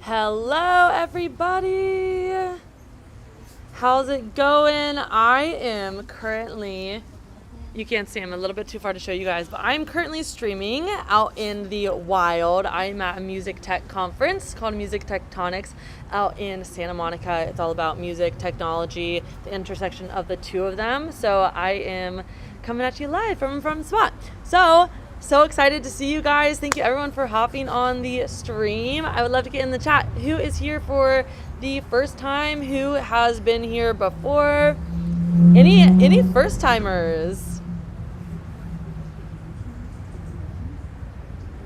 Hello, everybody. How's it going? I am currently, you can't see, I'm a little bit too far to show you guys, but I'm currently streaming out in the wild. I'm at a music tech conference called Music Tectonics out in Santa Monica. It's all about music, technology, the intersection of the two of them. So I am coming at you live from the spot. So excited to see you guys. Thank you everyone for hopping on the stream. I would love to get in the chat. Who is here for the first time? Who has been here before? Any first timers?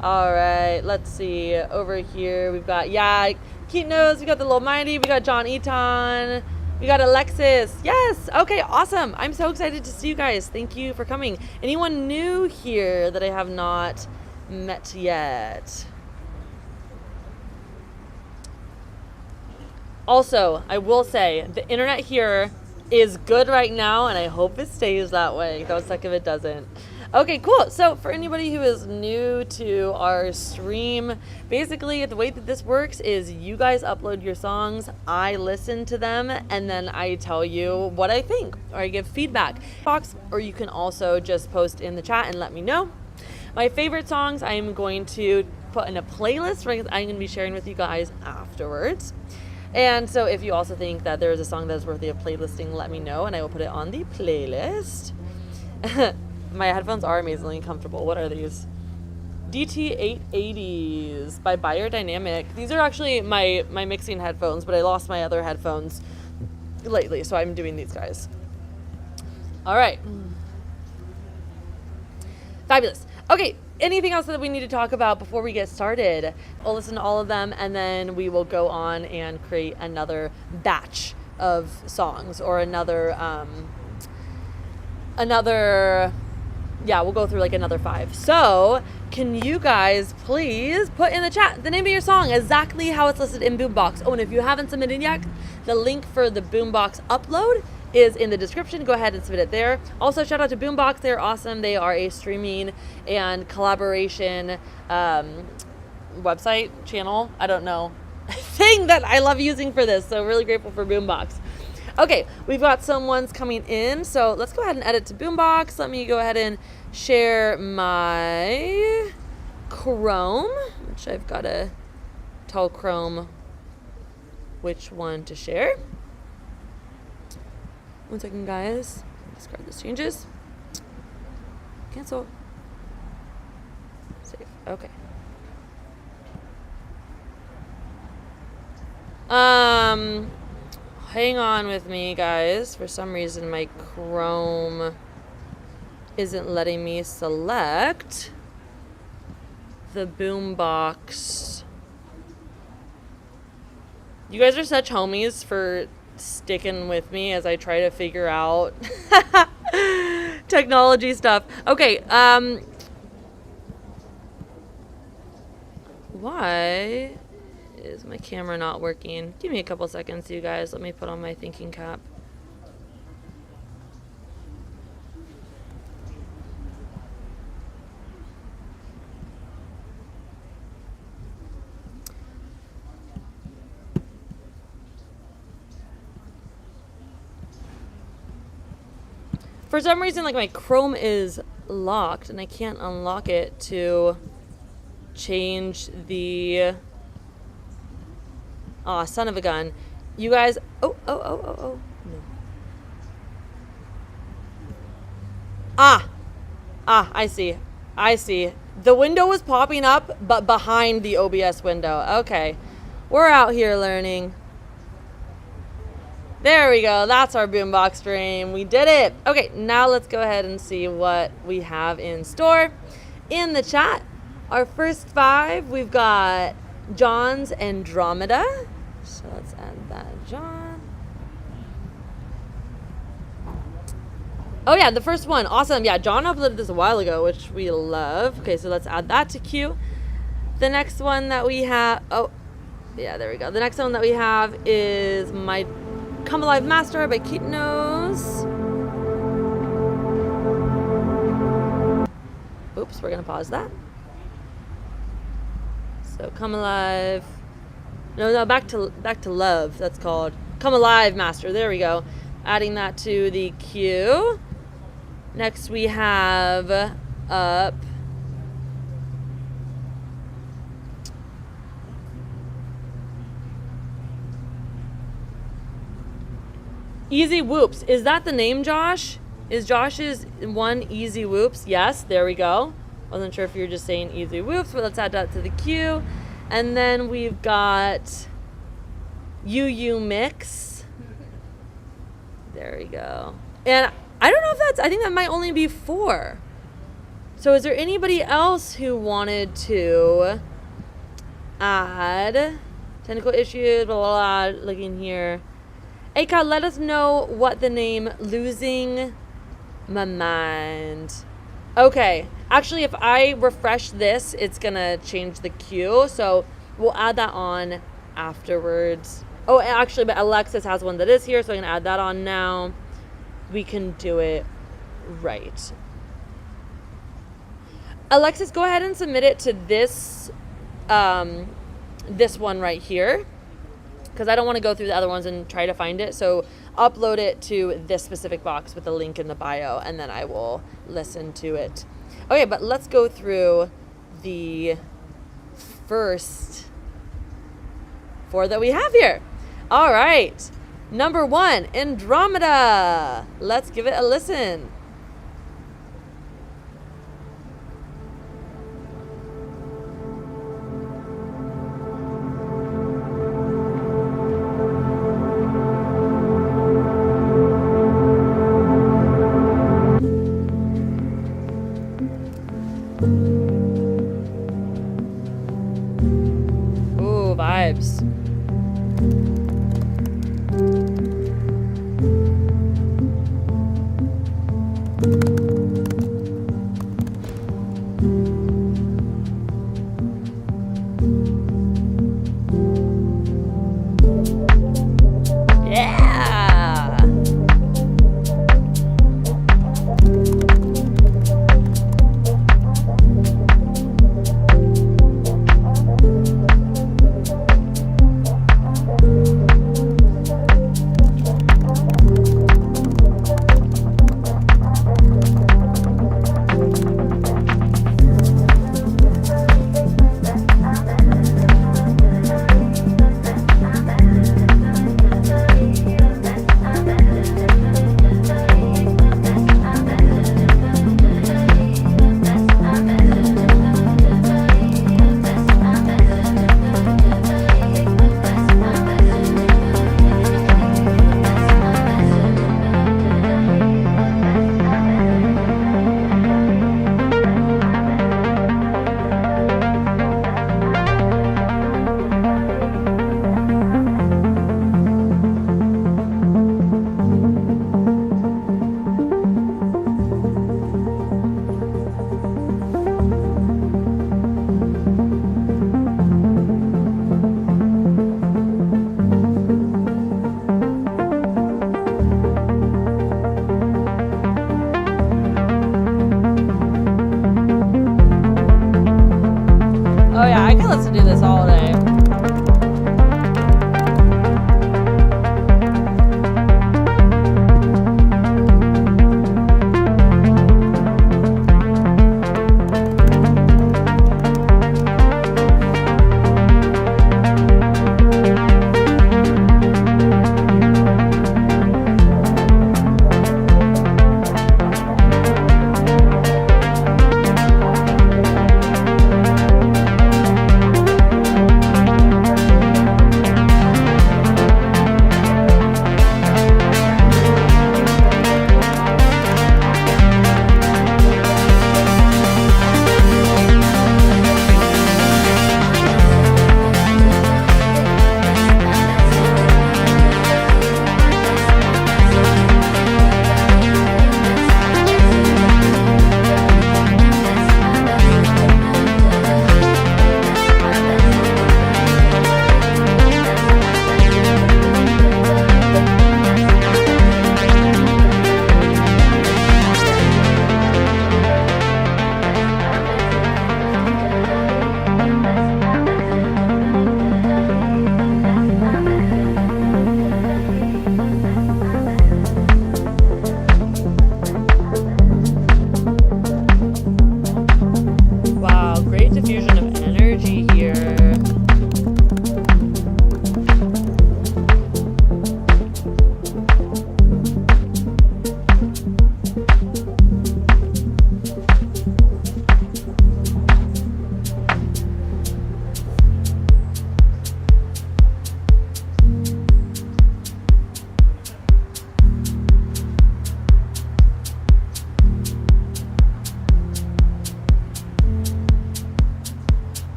All right, let's see. Over here we've got Keat Knows, we got the Little Mighty, we got John Eaton, we got Alexis. Yes. Okay, awesome. I'm so excited to see you guys. Thank you for coming. Anyone new here that I have not met yet? Also, I will say the internet here is good right now, and I hope it stays that way. Don't suck if it doesn't. Okay, cool. So for anybody who is new to our stream, basically the way that this works is you guys upload your songs, I listen to them, and then I tell you what I think, or I give feedback. Or you can also just post in the chat and let me know. My favorite songs I am going to put in a playlist, right? I'm going to be sharing with you guys afterwards. And so if you also think that there is a song that is worthy of playlisting, let me know, and I will put it on the playlist. My headphones are amazingly comfortable. What are these? DT880s by Biodynamic. These are actually my mixing headphones, but I lost my other headphones lately, so I'm doing these guys. All right. Fabulous. Okay, anything else that we need to talk about before we get started? We'll listen to all of them, and then we will go on and create another batch of songs, or we'll go through like another 5. So can you guys please put in the chat the name of your song, exactly how it's listed in Boombox. Oh, and if you haven't submitted yet, the link for the Boombox upload is in the description. Go ahead and submit it there. Also, shout out to Boombox. They're awesome. They are a streaming and collaboration website, channel, I don't know, thing that I love using for this. So really grateful for Boombox. Okay, we've got some ones coming in, so let's go ahead and edit to Boombox. Let me go ahead and share my Chrome, which I've got to tell Chrome which one to share. 1 second, guys. Discard these changes. Cancel. Save. Okay. Hang on with me, guys. For some reason, my Chrome isn't letting me select the Boombox. You guys are such homies for sticking with me as I try to figure out technology stuff. Okay, why is my camera not working? Give me a couple seconds, you guys. Let me put on my thinking cap. For some reason, like, my Chrome is locked and I can't unlock it to change the son of a gun. You guys, no. I see. The window was popping up, but behind the OBS window. Okay, we're out here learning. There we go. That's our Boombox stream. We did it. Okay, now let's go ahead and see what we have in store. In the chat, our first 5, we've got John's Andromeda. So let's add that, John. Oh yeah, the first one, awesome. Yeah, John uploaded this a while ago, which we love. Okay, so let's add that to queue. The next one that we have, oh, yeah, there we go. The next one that we have is My Come Alive Master by Keat Knows. Oops, we're gonna pause that. So Come Alive No, back to love. That's called Come Alive Master. There we go. Adding that to the queue. Next we have up Easy Whoops. Is that the name, Josh? Is Josh's one Easy Whoops? Yes, there we go. Wasn't sure if you were just saying Easy Whoops, but let's add that to the queue. And then we've got UU Mix. There we go. And I don't know if that's, I think that might only be 4. So is there anybody else who wanted to add technical issues, blah, blah, blah, looking here. Aka, let us know what the name Losing My Mind. Okay. Actually, if I refresh this, it's going to change the queue. So we'll add that on afterwards. Oh, actually, but Alexis has one that is here, so I'm going to add that on now. We can do it right. Alexis, go ahead and submit it to this this one right here, because I don't want to go through the other ones and try to find it. So upload it to this specific box with the link in the bio, and then I will listen to it. Okay, but let's go through the first 4 that we have here. All right. Number 1, Andromeda. Let's give it a listen. Ooh, vibes.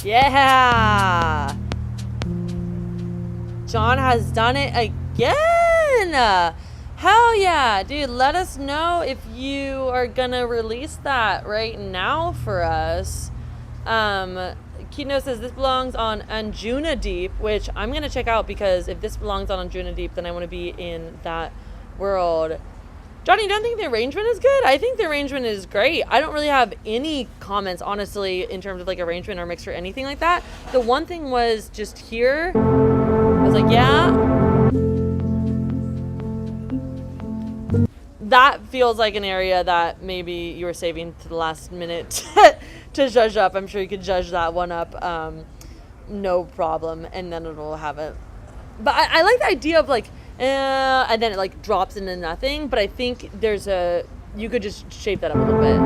Yeah. John has done it again. Hell yeah, dude. Let us know if you are gonna release that right now for us. Kino says this belongs on Anjuna Deep, which I'm gonna check out, because if this belongs on Anjuna Deep, then I want to be in that world. Johnny, you don't think the arrangement is good? I think the arrangement is great. I don't really have any comments, honestly, in terms of like arrangement or mix or anything like that. The one thing was just here, I was like, yeah, that feels like an area that maybe you were saving to the last minute to judge up. I'm sure you could judge that one up, no problem, and then it'll have it. But I like the idea of like, and then it like drops into nothing. But I think you could just shape that up a little bit.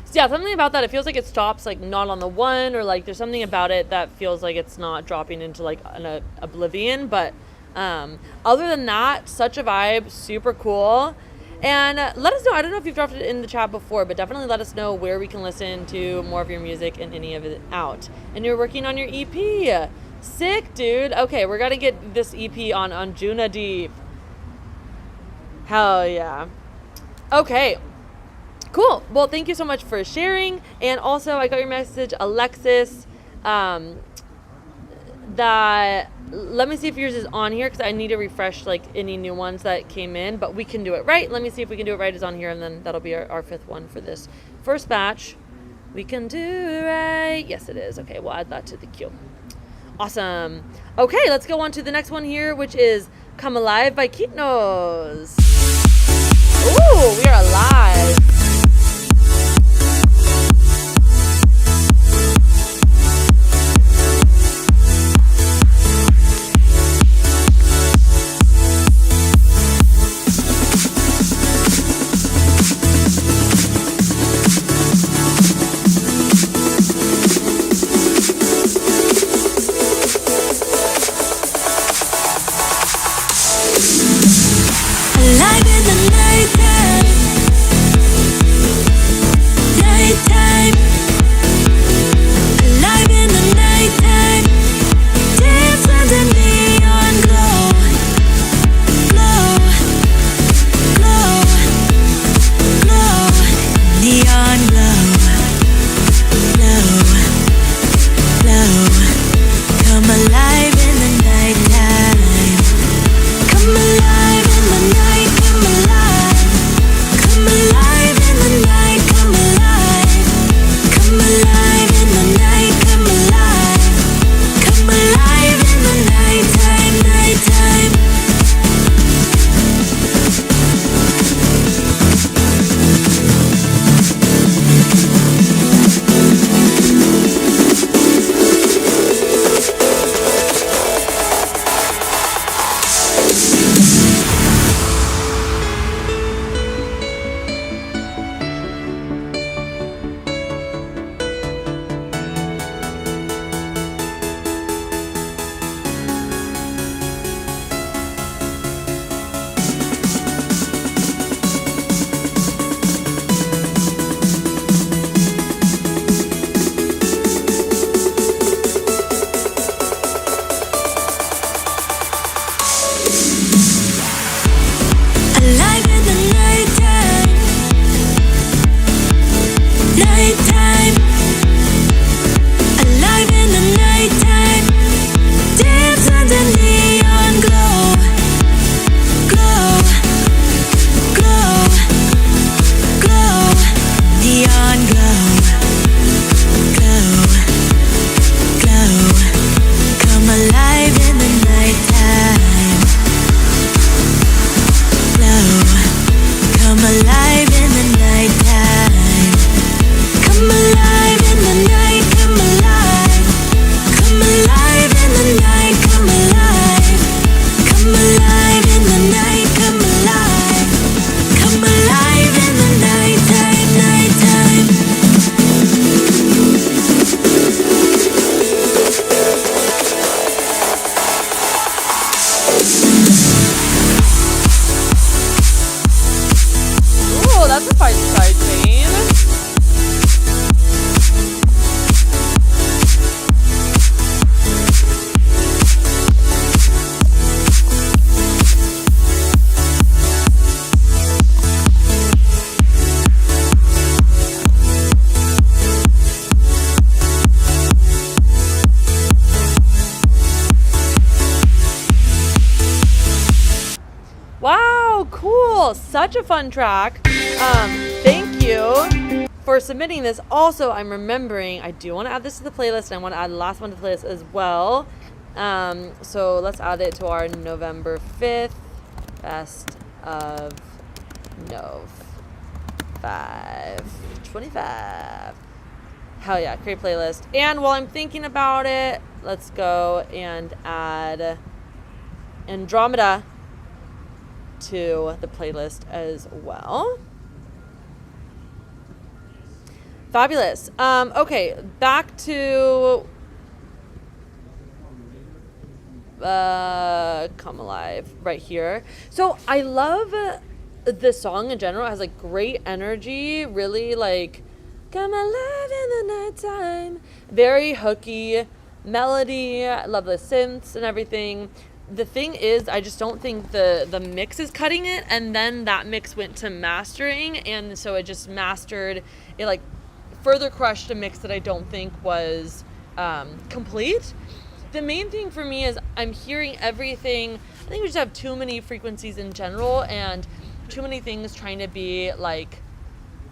So yeah, something about that. It feels like it stops like not on the one, or like there's something about it that feels like it's not dropping into like an oblivion. But other than that, such a vibe, super cool. And let us know, I don't know if you've dropped it in the chat before, but definitely let us know where we can listen to more of your music and any of it out. And you're working on your EP. Sick, dude. Okay, we're gonna get this EP on Anjuna Deep. Hell yeah. Okay. Cool. Well, thank you so much for sharing. And also, I got your message, Alexis, that let me see if yours is on here, because I need to refresh like any new ones that came in, but we can do it right. Let me see if we can do it right is on here, and then that'll be our fifth one for this first batch. We can do it right. Yes, it is. Okay, we'll add that to the queue. Awesome. Okay, let's go on to the next one here, which is Come Alive by Kitnos. Ooh, we are alive. Alive in the night time. cool. Such a fun track. Thank you for submitting this. Also, I'm remembering I do want to add this to the playlist, and I want to add the last one to the playlist as well. So let's add it to our November 5th Best of Nov 525. Hell yeah, create playlist. And while I'm thinking about it, let's go and add Andromeda to the playlist as well. Fabulous. Okay, back to Come Alive right here. So I love this song in general. It has like great energy, really like come alive in the nighttime. Very hooky melody. I love the synths and everything. The thing is, I just don't think the mix is cutting it, and then that mix went to mastering, and so it just mastered it, like further crushed a mix that I don't think was complete. The main thing for me is I'm hearing everything. I think we just have too many frequencies in general and too many things trying to be like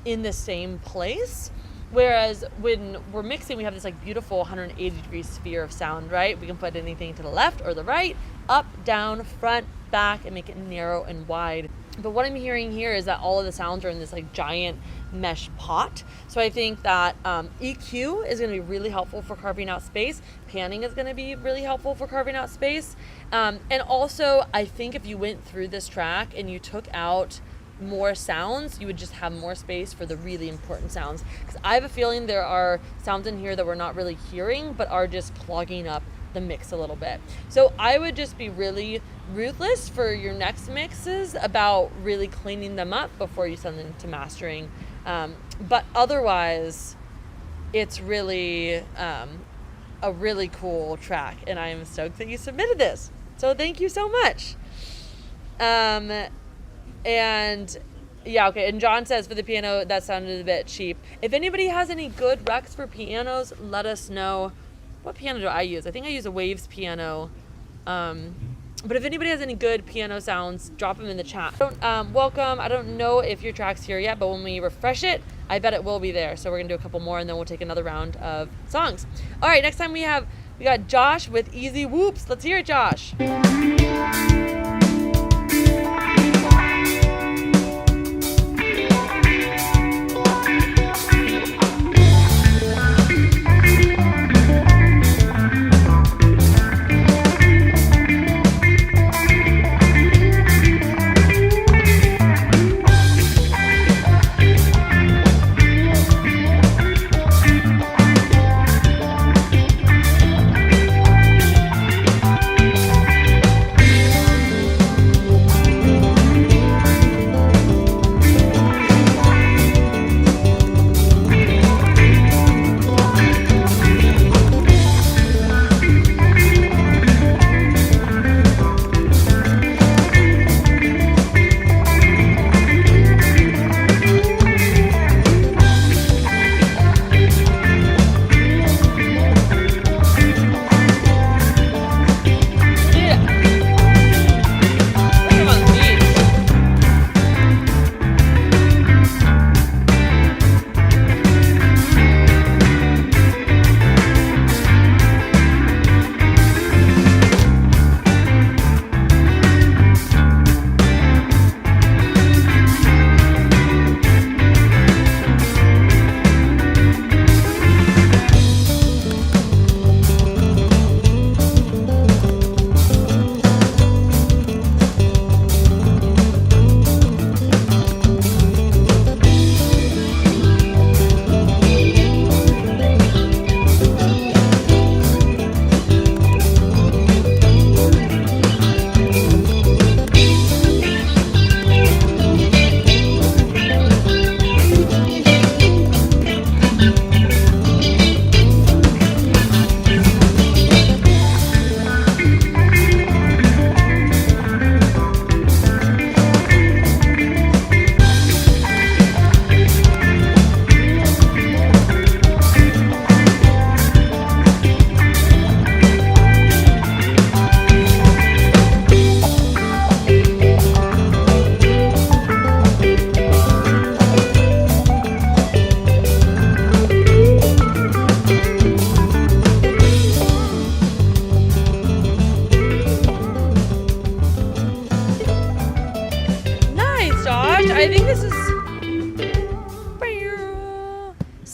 in the same place. Whereas when we're mixing, we have this like beautiful 180 degree sphere of sound, right? We can put anything to the left or the right, up, down, front, back, and make it narrow and wide. But what I'm hearing here is that all of the sounds are in this like giant mesh pot. So I think that EQ is going to be really helpful for carving out space. Panning is going to be really helpful for carving out space. And also, I think if you went through this track and you took out more sounds, you would just have more space for the really important sounds. Because I have a feeling there are sounds in here that we're not really hearing, but are just clogging up the mix a little bit. So I would just be really ruthless for your next mixes about really cleaning them up before you send them to mastering. But otherwise, it's really a really cool track, and I am stoked that you submitted this. So thank you so much. And yeah, okay. And John says for the piano, that sounded a bit cheap. If anybody has any good recs for pianos, let us know. What piano do I use? I think I use a Waves piano. But if anybody has any good piano sounds, drop them in the chat. Welcome. I don't know if your track's here yet, but when we refresh it, I bet it will be there. So we're gonna do a couple more, and then we'll take another round of songs. All right, next time we got Josh with Easy Whoops. Let's hear it, Josh.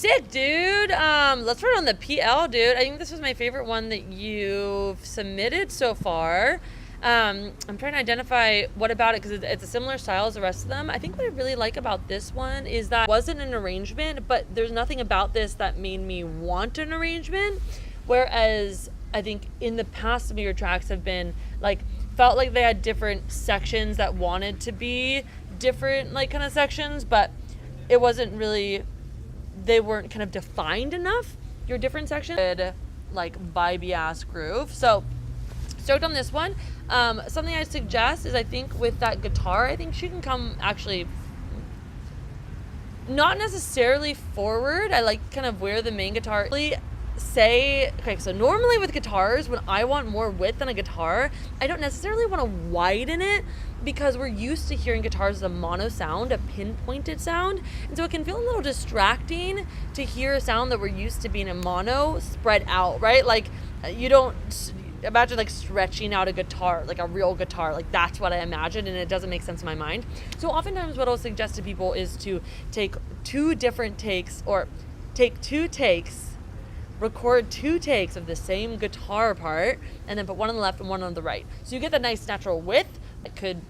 sick, dude. Let's run on the PL, dude. I think this was my favorite one that you've submitted so far. I'm trying to identify what about it, because it's a similar style as the rest of them. I think what I really like about this one is that it wasn't an arrangement, but there's nothing about this that made me want an arrangement. Whereas I think in the past, some of your tracks have been like, felt like they had different sections that wanted to be different, like kind of sections, but it wasn't really, they weren't kind of defined enough, your different sections. Like vibey ass groove. So stoked on this one. Something I suggest is, I think with that guitar, I think she can come actually not necessarily forward. I like kind of where the main guitar really say, okay, so normally with guitars, when I want more width on a guitar, I don't necessarily want to widen it, because we're used to hearing guitars as a mono sound, a pinpointed sound, and so it can feel a little distracting to hear a sound that we're used to being a mono spread out, right? Like, you don't imagine like stretching out a guitar, like a real guitar. Like, that's what I imagine, and it doesn't make sense in my mind. So oftentimes what I'll suggest to people is to take two different takes, or take 2 takes, record 2 takes of the same guitar part, and then put one on the left and one on the right. So you get the nice natural width. It could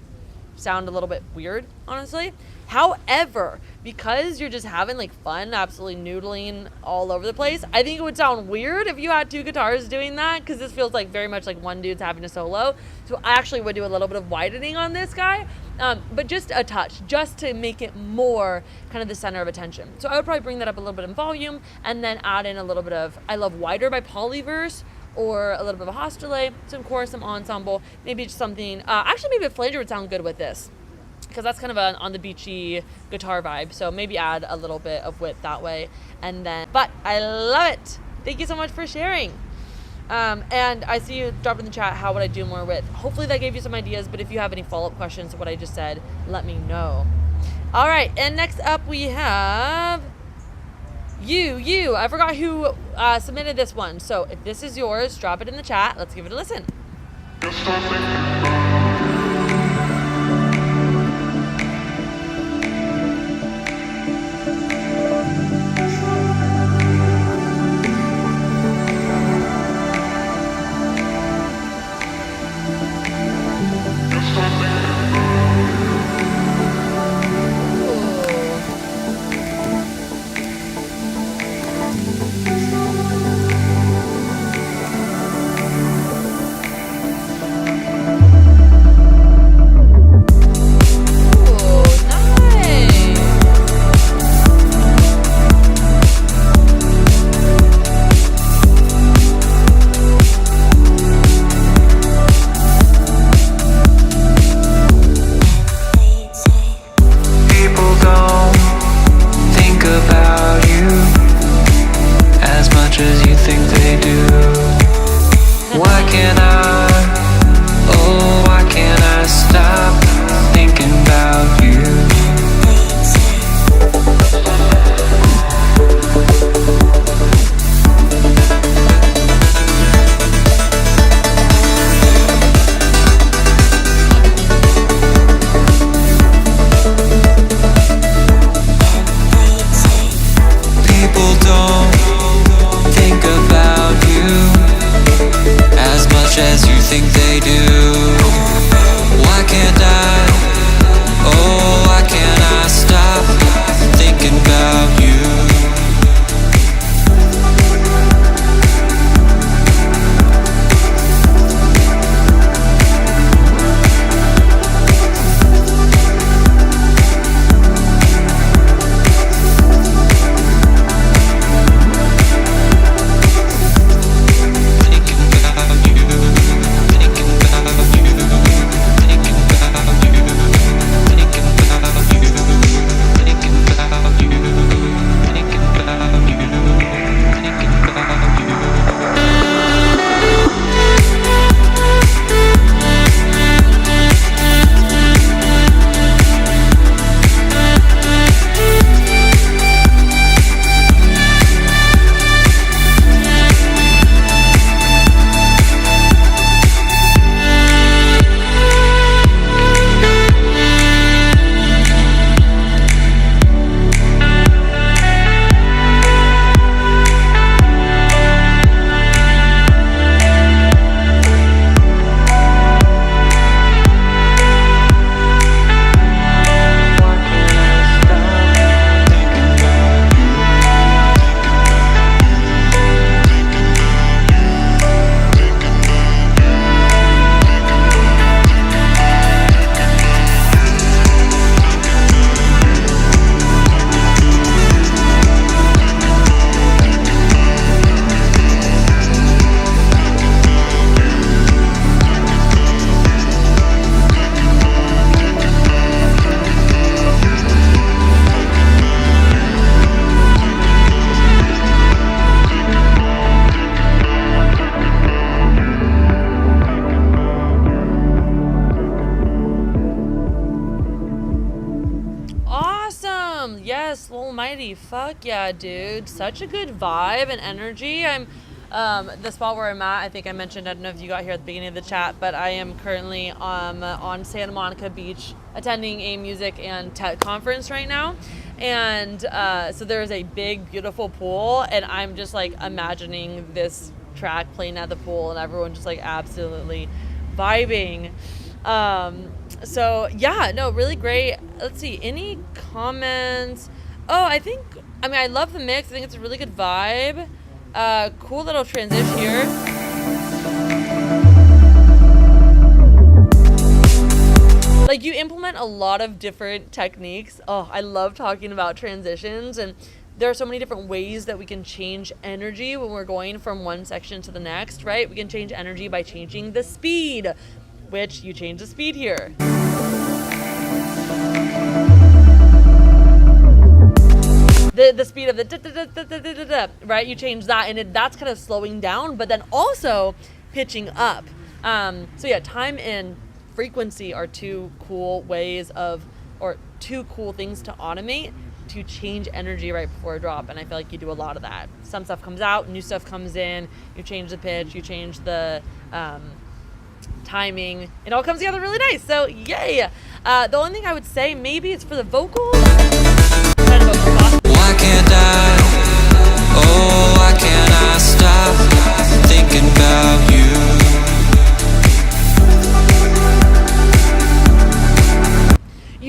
sound a little bit weird, honestly. However, because you're just having like fun, absolutely noodling all over the place, I think it would sound weird if you had 2 guitars doing that, because this feels like very much like one dude's having a solo. So I actually would do a little bit of widening on this guy, but just a touch, just to make it more kind of the center of attention. So I would probably bring that up a little bit in volume, and then add in a little bit of I Love Wider by Polyverse, or a little bit of a Hostile, some chorus, some ensemble, maybe just something, actually maybe a flanger would sound good with this, because that's kind of an on the beachy guitar vibe. So maybe add a little bit of width that way. And then, but I love it. Thank you so much for sharing. And I see you dropped in the chat, how would I do more width? Hopefully that gave you some ideas, but if you have any follow-up questions to what I just said, let me know. All right, and next up we have you. I forgot who submitted this one. So if this is yours, drop it in the chat. Let's give it a listen. almighty. Fuck yeah, dude. Such a good vibe and energy. I'm the spot where I'm at, I think I mentioned, I don't know if you got here at the beginning of the chat, but I am currently on Santa Monica Beach attending a music and tech conference right now. And so there's a big, beautiful pool, and I'm just like imagining this track playing at the pool and everyone just like absolutely vibing. So yeah, no, really great. Let's see, any comments? Oh, I love the mix. I think it's a really good vibe. Cool little transition here. Like, you implement a lot of different techniques. Oh, I love talking about transitions, and there are so many different ways that we can change energy when we're going from one section to the next, right? We can change energy by changing the speed, which you change the speed here. The speed of the da-da-da-da-da-da-da, right? You change that, and that's kind of slowing down, but then also pitching up. So yeah, time and frequency are two cool things to automate to change energy right before a drop, and I feel like you do a lot of that. Some stuff comes out, new stuff comes in, you change the pitch, you change the timing, it all comes together really nice. So yay! The only thing I would say, maybe it's for the vocals. Why can't I, oh why can't I stop thinking about you?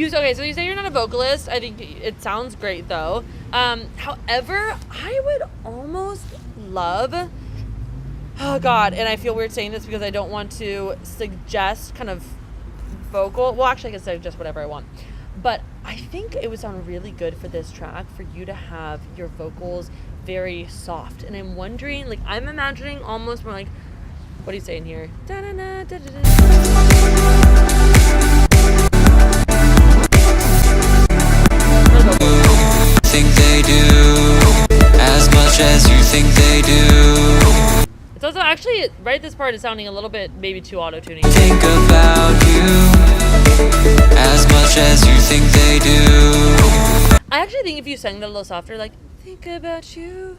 Okay, so you say you're not a vocalist. I think it sounds great though. However, I would almost love, oh God, and I feel weird saying this because I don't want to suggest kind of vocal, well actually I can suggest whatever I want. But I think it would sound really good for this track for you to have your vocals very soft. And I'm wondering, like, I'm imagining almost more like, what are you saying here? Da-da-da, da-da-da. Think they do as much as you think they do. It's also actually, right, this part is sounding a little bit maybe too auto-tuning. Think about you as much as you think they do. I actually think if you sang that a little softer, like, think about you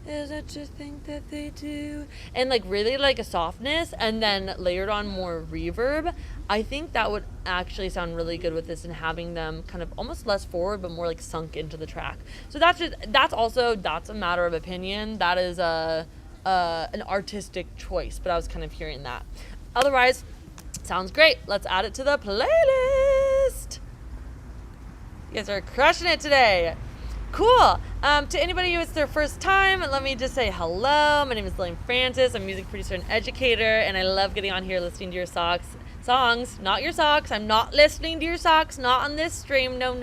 as I just think that they do, and like really like a softness, and then layered on more reverb, I think that would actually sound really good with this, and having them kind of almost less forward but more like sunk into the track. So that's a matter of opinion. That is an artistic choice, but I was kind of hearing that. Otherwise, sounds great. Let's add it to the playlist. You guys are crushing it today. Cool. To anybody who it's their first time, let me just say hello. My name is Lillian Francis. I'm a music producer and educator, and I love getting on here listening to your songs, not your socks. I'm not listening to your socks, not on this stream. No.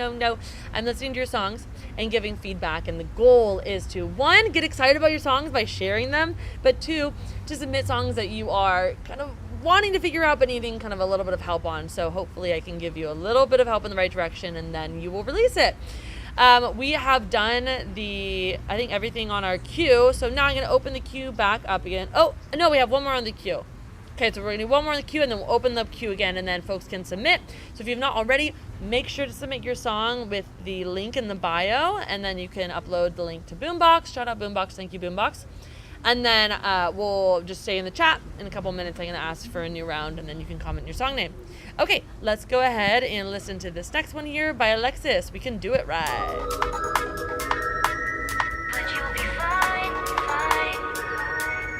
I'm listening to your songs and giving feedback, and the goal is to, 1, get excited about your songs by sharing them, but 2, to submit songs that you are kind of wanting to figure out but needing kind of a little bit of help on. So hopefully I can give you a little bit of help in the right direction, and then you will release it. We have done I think everything on our queue, so now I'm going to open the queue back up again. Oh, no, we have one more on the queue. Okay, so we're going to do one more on the queue, and then we'll open the queue again, and then folks can submit. So if you've not already, make sure to submit your song with the link in the bio, and then you can upload the link to Boombox. Shout out Boombox, thank you Boombox. And then we'll just stay in the chat. In a couple minutes, I'm going to ask for a new round, and then you can comment your song name. Okay, let's go ahead and listen to this next one here by Alexis. We can do it right. But you'll be fine, fine.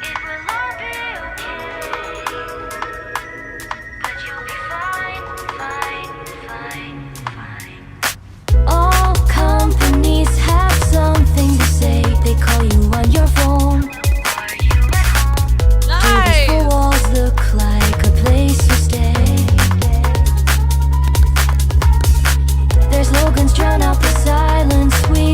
It will all be okay. But you'll be fine, fine. All companies have something to say. They call you on your phone. Are you at home? Nice. Do the 4 walls look like a place to stay? Their slogans drown out the silence. We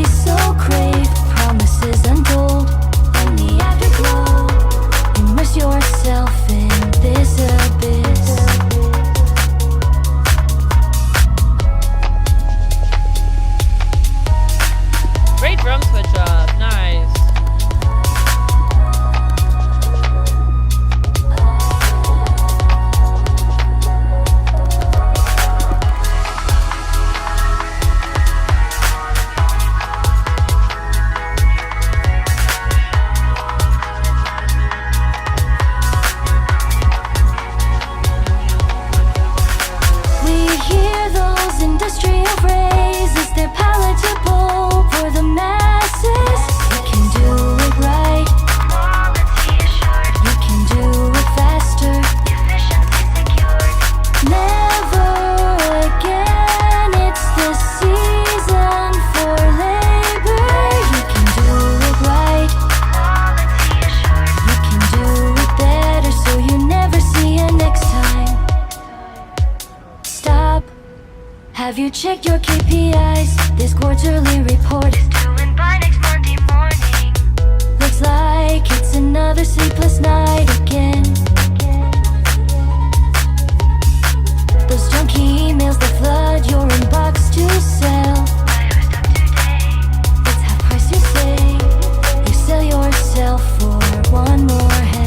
Have you checked your KPIs? This quarterly report is due in by next Monday morning. Looks like it's another sleepless night again. Those junky emails that flood your inbox to sell. Buyers up today. It's half price you say. You sell yourself for one more hell.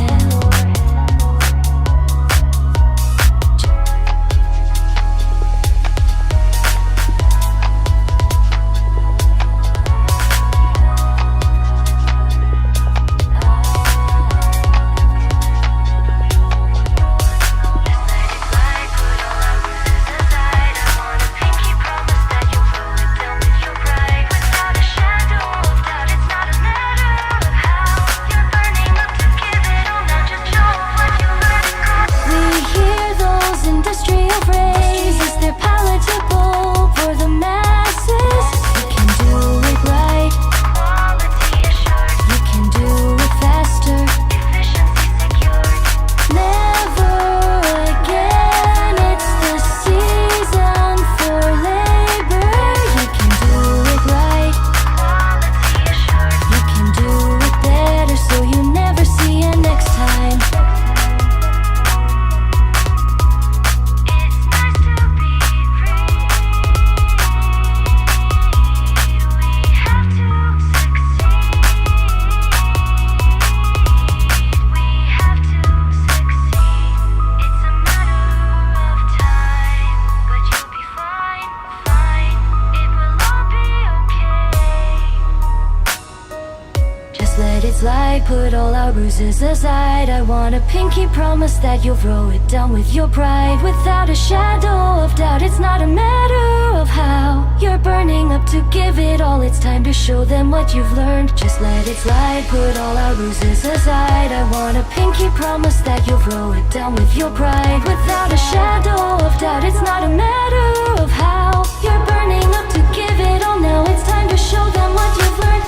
Put all our bruises aside. I want a pinky promise that you'll throw it down with your pride. Without a shadow of doubt, it's not a matter of how. You're burning up to give it all. It's time to show them what you've learned. Just let it slide, put all our bruises aside. I want a pinky promise that you'll throw it down with your pride. Without a shadow of doubt, it's not a matter of how. You're burning up to give it all. Now it's time to show them what you've learned.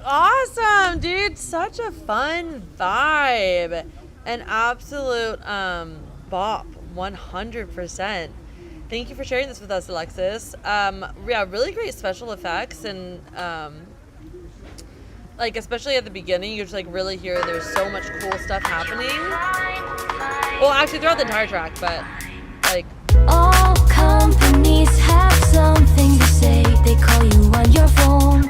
Awesome, dude. Such a fun vibe. An absolute bop, 100%. Thank you for sharing this with us, Alexis. Yeah, really great special effects, and like especially at the beginning, you just like really hear there's so much cool stuff happening. Well, actually throughout the entire track, but like all companies have something to say. They call you on your phone.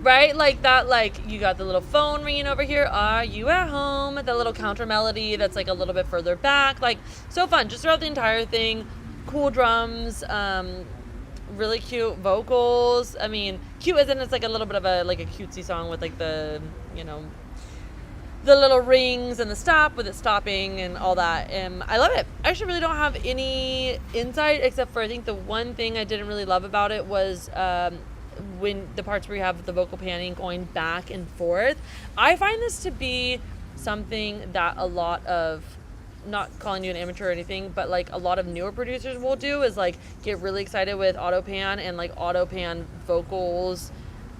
Right, like that, like you got the little phone ringing over here. Are you at home? The little counter melody that's like a little bit further back. Like so fun, just throughout the entire thing. Cool drums, really cute vocals. I mean, cute as in it's like a little bit of a like a cutesy song with like the, you know, the little rings and the stop with it stopping and all that. I love it. I actually really don't have any insight except for I think the one thing I didn't really love about it was when the parts where you have the vocal panning going back and forth. I find this to be something that a lot of, not calling you an amateur or anything, but like a lot of newer producers will do is like get really excited with auto pan and like auto pan vocals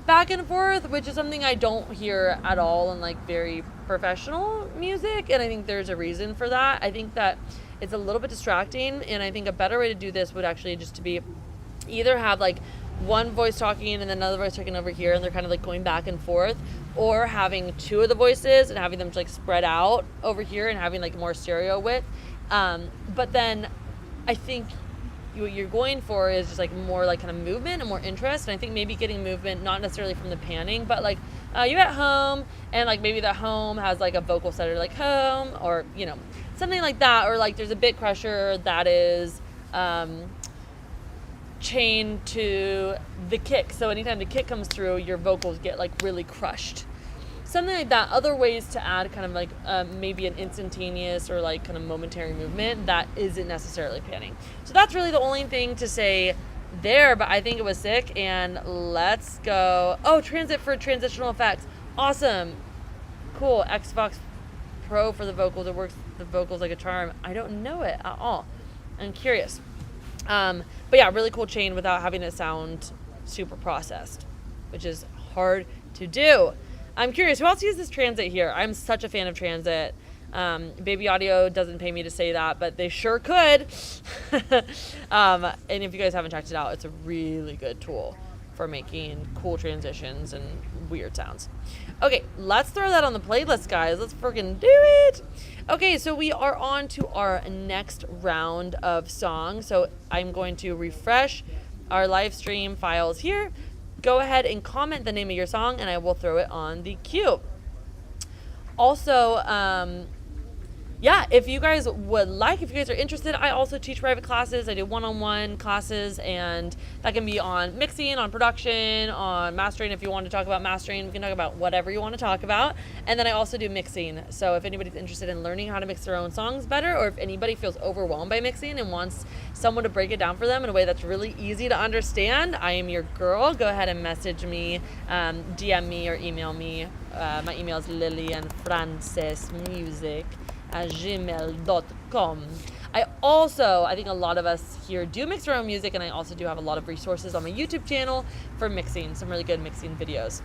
back and forth, which is something I don't hear at all in like very professional music, and I think there's a reason for that. I think that it's a little bit distracting, and I think a better way to do this would actually just to be either have like one voice talking and then another voice talking over here and they're kind of like going back and forth, or having two of the voices and having them like spread out over here and having like more stereo width. But then I think what you're going for is just like more like kind of movement and more interest, and I think maybe getting movement not necessarily from the panning, but like you at home and like maybe the home has like a vocal setter like home, or you know, something like that, or like there's a bit crusher that is chained to the kick, so anytime the kick comes through your vocals get like really crushed. something like that. Other ways to add kind of like maybe an instantaneous or like kind of momentary movement that isn't necessarily panning. So that's really the only thing to say there, but I think it was sick. And let's go. Oh, transit for transitional effects. Awesome. Cool. Xbox Pro for the vocals. It works the vocals like a charm. I don't know it at all. I'm curious. But yeah, really cool chain without having it sound super processed, which is hard to do. I'm curious, who else uses transit here? I'm such a fan of transit. Baby Audio doesn't pay me to say that, but they sure could. And if you guys haven't checked it out, it's a really good tool for making cool transitions and weird sounds. Okay, let's throw that on the playlist, guys. Let's freaking do it. Okay, so we are on to our next round of songs. So I'm going to refresh our live stream files here. Go ahead and comment the name of your song, and I will throw it on the queue. Also, yeah, if you guys would like, if you guys are interested, I also teach private classes. I do one-on-one classes, and that can be on mixing, on production, on mastering. If you want to talk about mastering, we can talk about whatever you want to talk about. And then I also do mixing. So if anybody's interested in learning how to mix their own songs better, or if anybody feels overwhelmed by mixing and wants someone to break it down for them in a way that's really easy to understand, I am your girl. Go ahead and message me, DM me, or email me. My email is lillianfrancesmusic@gmail.com. I think a lot of us here do mix our own music, and I also do have a lot of resources on my YouTube channel for mixing, some really good mixing videos.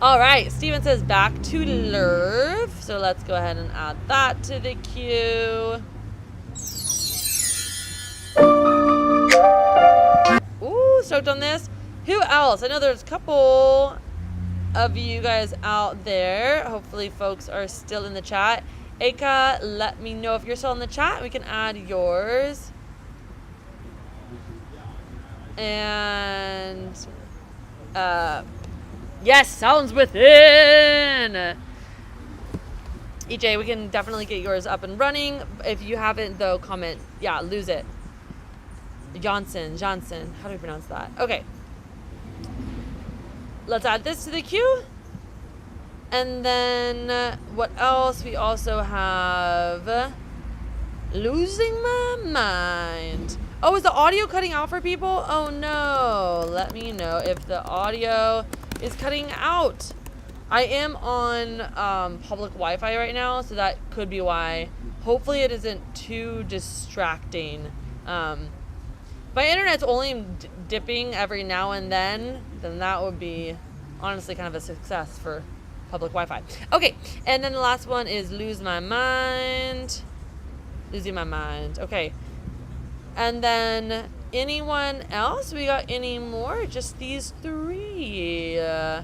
All right, Steven says back to Lerv, so let's go ahead and add that to the queue. Ooh, stoked on this. Who else? I know there's a couple of you guys out there. Hopefully folks are still in the chat. Aka, let me know if you're still in the chat. We can add yours. And yes, Sounds Within. EJ, we can definitely get yours up and running. If you haven't though, comment. Yeah, lose it. Johnson, how do we pronounce that? Okay. Let's add this to the queue. And then what else? We also have Losing My Mind. Oh, is the audio cutting out for people? Oh no. Let me know if the audio is cutting out. I am on public Wi-Fi right now, so that could be why. Hopefully it isn't too distracting. My internet's only dipping every now and then that would be honestly kind of a success for public Wi-Fi. Okay, and then the last one is Losing My Mind. Okay. And then anyone else? We got any more? Just these three. Go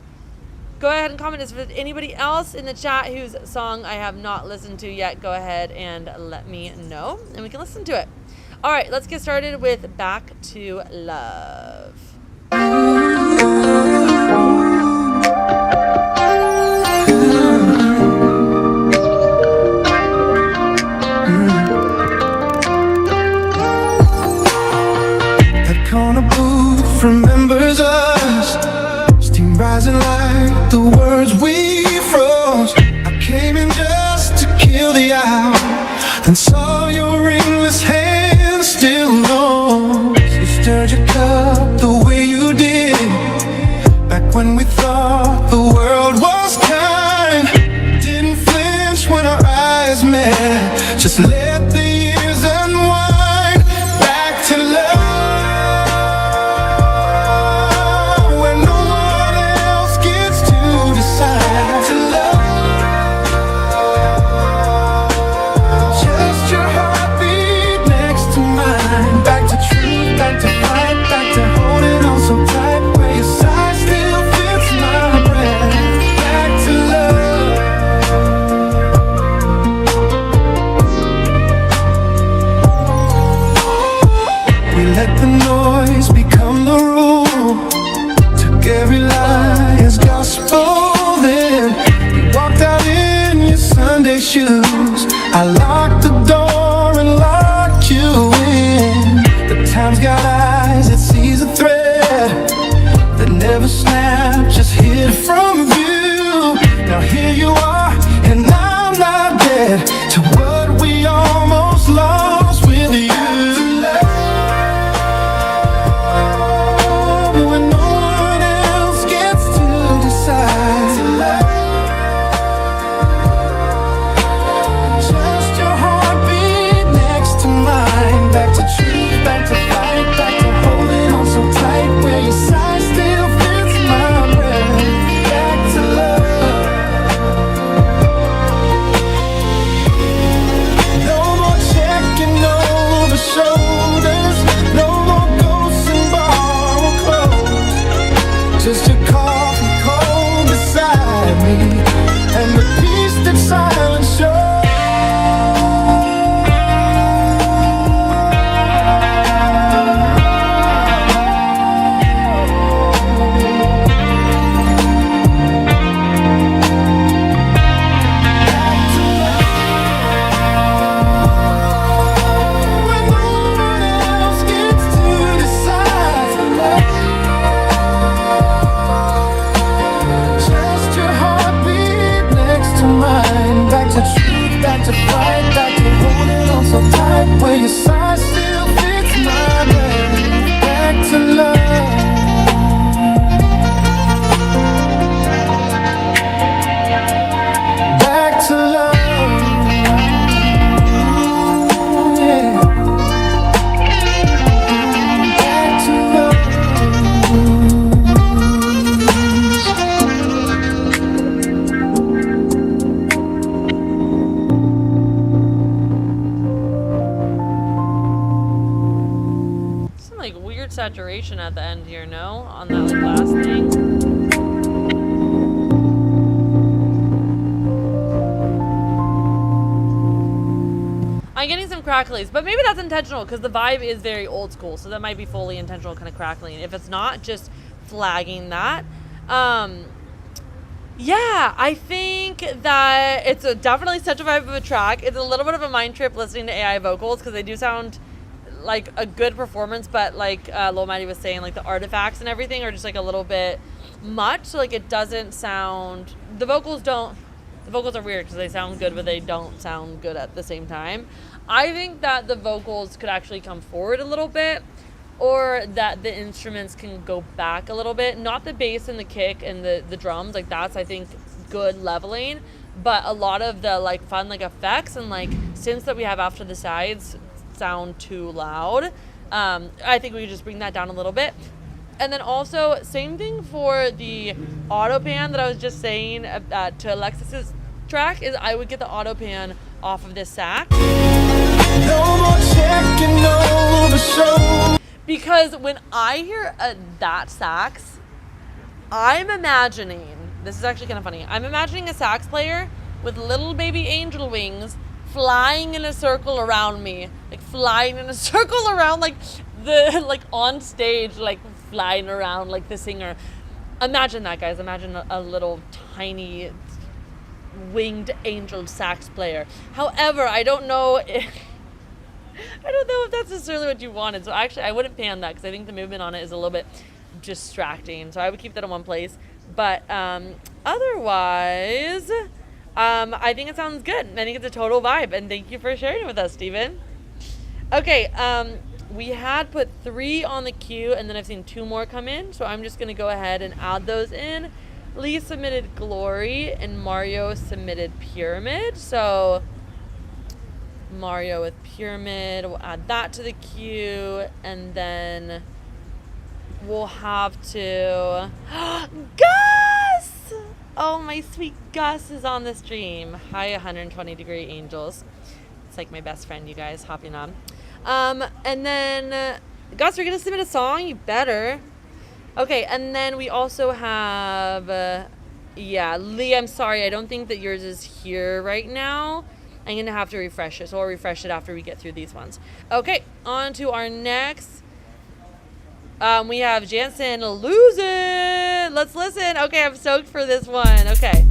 ahead and comment. Is there anybody else in the chat whose song I have not listened to yet? Go ahead and let me know, and we can listen to it. All right, let's get started with Back to Love. That corner booth remembers us, steam rising like the words we froze. I came in just to kill the hour, and saw your ringless hands still low. You stirred your cup the way you did back when we thought the world was kind. Didn't flinch when our eyes met, just let the years unwind. Back to love, where no one else gets to decide. To love, just your heartbeat to truth, back to fight, back to holding on so tight. Where your side still fits my breath. Back to love. Back to love. Yeah. Back to love. Some like weird saturation at the end here, no? On that like last thing. I'm getting some cracklings, but maybe that's intentional because the vibe is very old school, so that might be fully intentional kind of crackling. If it's not, just flagging that. Yeah, I think that it's definitely such a vibe of a track. It's a little bit of a mind trip listening to AI vocals because they do sound like a good performance, but like Lil Mighty was saying, like the artifacts and everything are just like a little bit much, so like it doesn't sound, the vocals are weird because they sound good but they don't sound good at the same time. I think that the vocals could actually come forward a little bit, or that the instruments can go back a little bit, not the bass and the kick and the drums, like that's I think good leveling, but a lot of the like fun like effects and like synths that we have after the sides sound too loud. I think we could just bring that down a little bit. And then also, same thing for the auto pan that I was just saying to Alexis's track, is I would get the auto pan off of this sax. No more checking over show. Because when I hear that sax, I'm imagining, this is actually kind of funny, I'm imagining a sax player with little baby angel wings flying in a circle around me, like flying in a circle around like the, like on stage, like flying around like the singer. Imagine that, guys. Imagine a little tiny winged angel sax player. However, I don't know if that's necessarily what you wanted. So actually, I wouldn't pan that because I think the movement on it is a little bit distracting. So I would keep that in one place. But otherwise, I think it sounds good. I think it's a total vibe. And thank you for sharing it with us, Steven. Okay, we had put 3 on the queue, and then I've seen 2 more come in. So I'm just going to go ahead and add those in. Lee submitted Glory, and Mario submitted Pyramid. So Mario with Pyramid, we'll add that to the queue, and then we'll have to Gus! Oh, my sweet Gus is on the stream. Hi, 120 degree angels. It's like my best friend, you guys, hopping on. And then Gus, you're gonna submit a song? You better. Okay, and then we also have Lee, I'm sorry, I don't think that yours is here right now. I'm gonna have to refresh it, so I'll refresh it after we get through these ones. Okay, on to our next. We have Jansen, Lose It. Let's listen. Okay, I'm stoked for this one. Okay.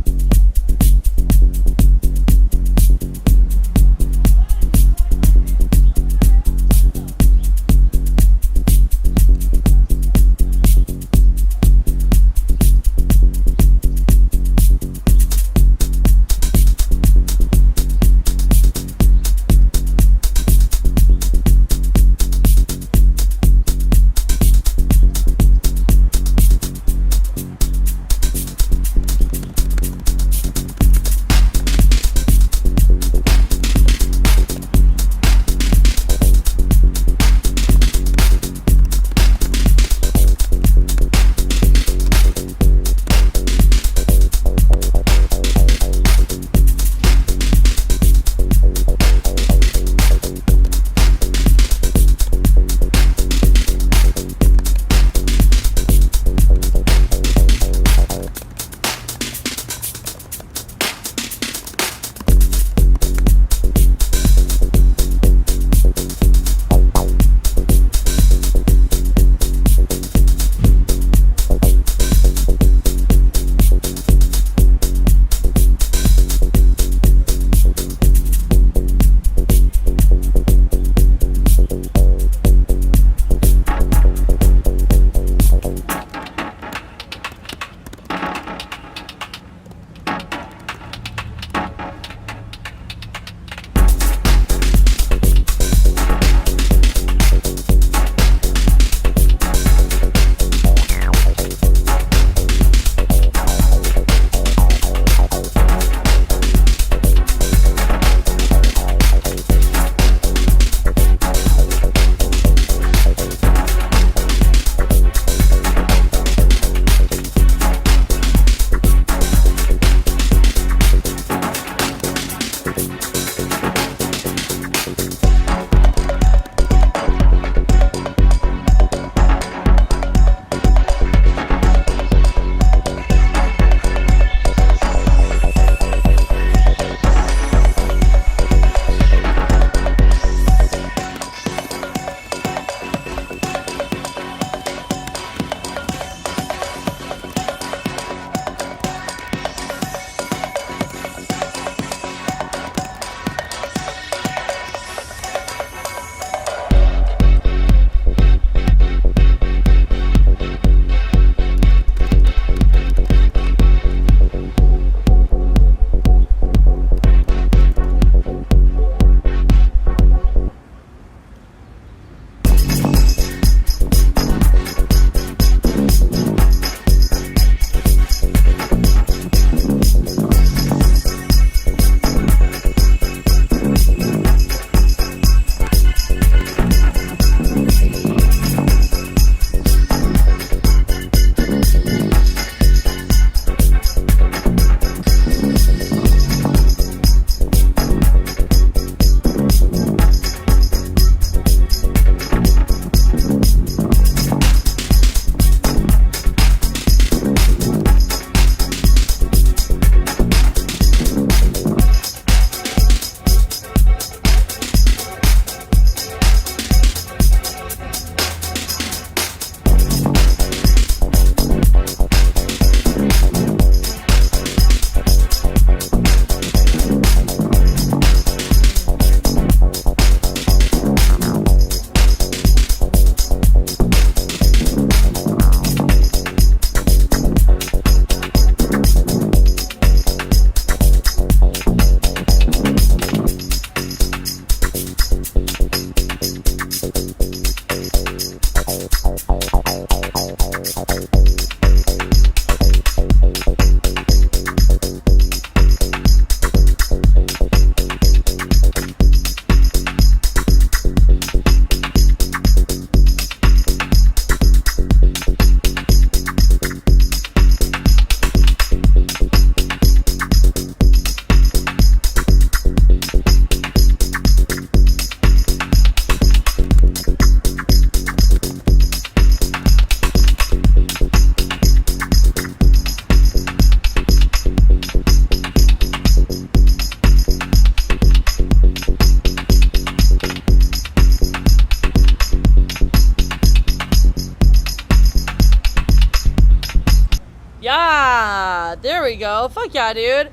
we go. Fuck yeah, dude.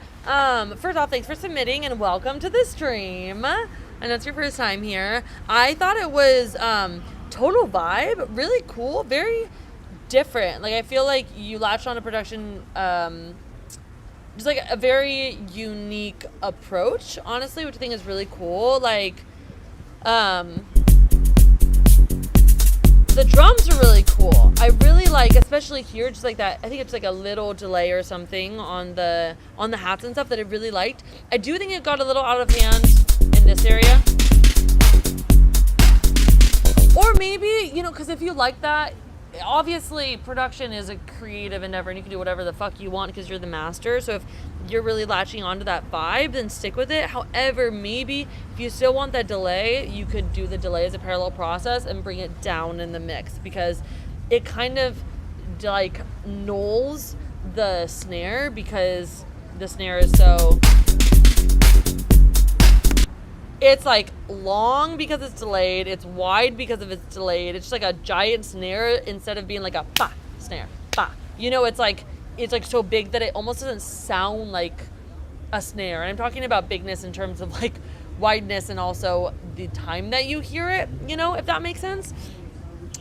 First off, thanks for submitting and welcome to the stream. I know it's your first time here. I thought it was total vibe, really cool, very different. Like I feel like you latched on to production, just like a very unique approach, honestly, which I think is really cool. Like, the drums are really cool. I really like, especially here, just like that. I think it's like a little delay or something on the hats and stuff that I really liked. I do think it got a little out of hand in this area. Or maybe, you know, because if you like that, obviously production is a creative endeavor and you can do whatever the fuck you want because you're the master. So if you're really latching onto that vibe, then stick with it. However, maybe if you still want that delay, you could do the delay as a parallel process and bring it down in the mix, because it kind of like nulls the snare, because the snare is so, it's like long because it's delayed, it's wide because of it's delayed. It's just like a giant snare instead of being like a ba snare, ba. You know, it's like so big that it almost doesn't sound like a snare. And I'm talking about bigness in terms of like wideness and also the time that you hear it, you know, if that makes sense.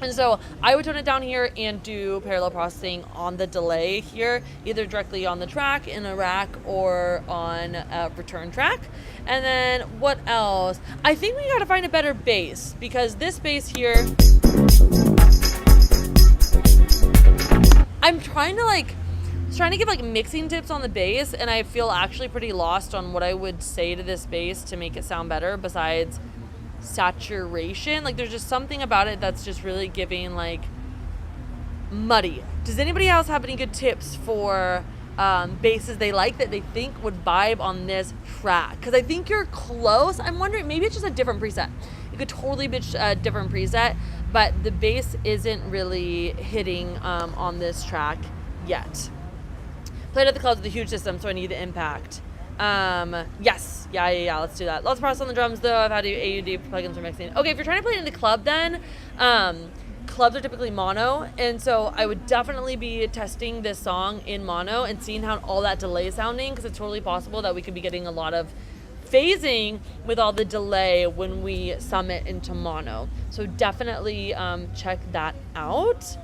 And so I would tone it down here and do parallel processing on the delay here, either directly on the track in a rack or on a return track. And then what else? I think we gotta find a better bass, because this bass here, I'm trying to give like mixing tips on the bass, and I feel actually pretty lost on what I would say to this bass to make it sound better besides saturation. Like there's just something about it that's just really giving like muddy. Does anybody else have any good tips for basses they like that they think would vibe on this track? Because I think you're close. I'm wondering, maybe it's just a different preset. It could totally be a different preset, but the bass isn't really hitting on this track yet. Played at the clubs with a huge system, so I need the impact. Yes. Yeah, let's do that. Lots of process on the drums, though. I've had to do AUD plugins for mixing. Okay, if you're trying to play it in the club, then clubs are typically mono, and so I would definitely be testing this song in mono and seeing how all that delay is sounding, because it's totally possible that we could be getting a lot of phasing with all the delay when we sum it into mono. So definitely check that out.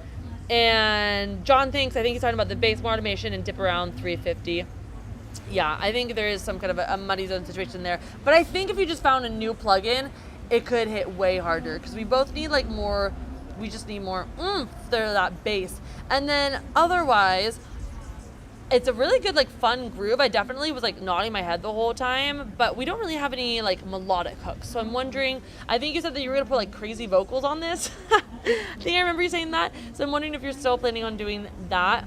And John I think he's talking about the bass more automation and dip around 350. Yeah, I think there is some kind of a muddy zone situation there. But I think if you just found a new plugin, it could hit way harder, because we both need like more, we just need more oomph there, that bass. And then otherwise, it's a really good like fun groove. I definitely was like nodding my head the whole time, but we don't really have any like melodic hooks. So I'm wondering, I think you said that you were gonna put like crazy vocals on this. I think I remember you saying that. So I'm wondering if you're still planning on doing that,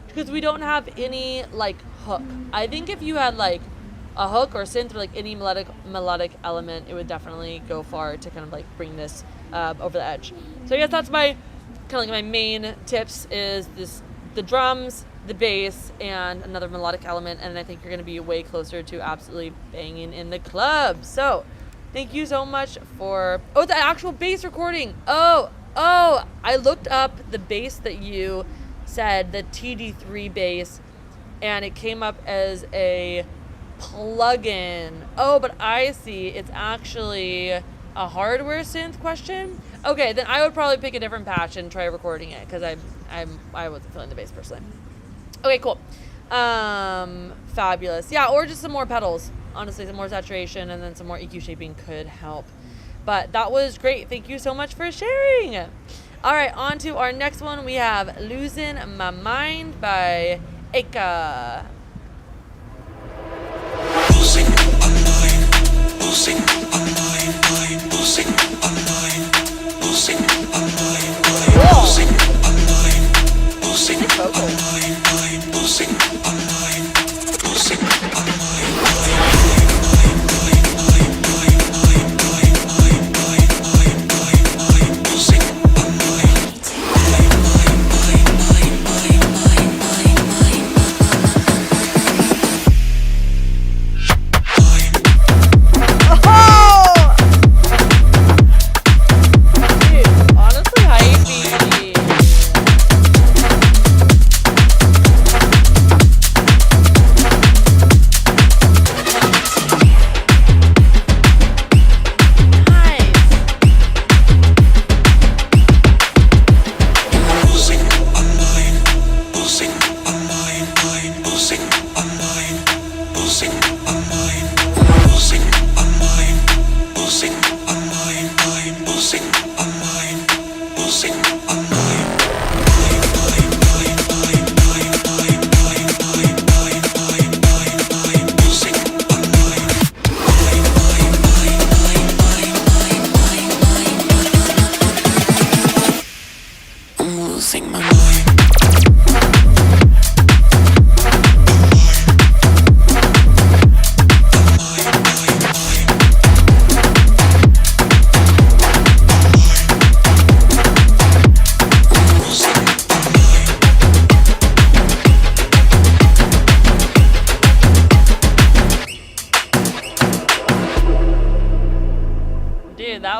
because we don't have any like hook. I think if you had like a hook or synth or like any melodic element, it would definitely go far to kind of like bring this over the edge. So I guess that's my kind of like my main tips is the drums, the bass, and another melodic element, and I think you're going to be way closer to absolutely banging in the club. So thank you so much for the actual bass recording. I looked up the bass that you said, the TD3 bass, and it came up as a plugin. But I see, it's actually a hardware synth question. Okay, then I would probably pick a different patch and try recording it, because I wasn't feeling the bass personally. Okay, cool. Fabulous. Yeah, or just some more pedals. Honestly, some more saturation and then some more EQ shaping could help. But that was great. Thank you so much for sharing. All right, on to our next one. We have Losing My Mind by Eka. Losing my mind, losing my mind, losing my mind, losing my mind, losing my mind, losing my mind, losing my mind, losing my mind.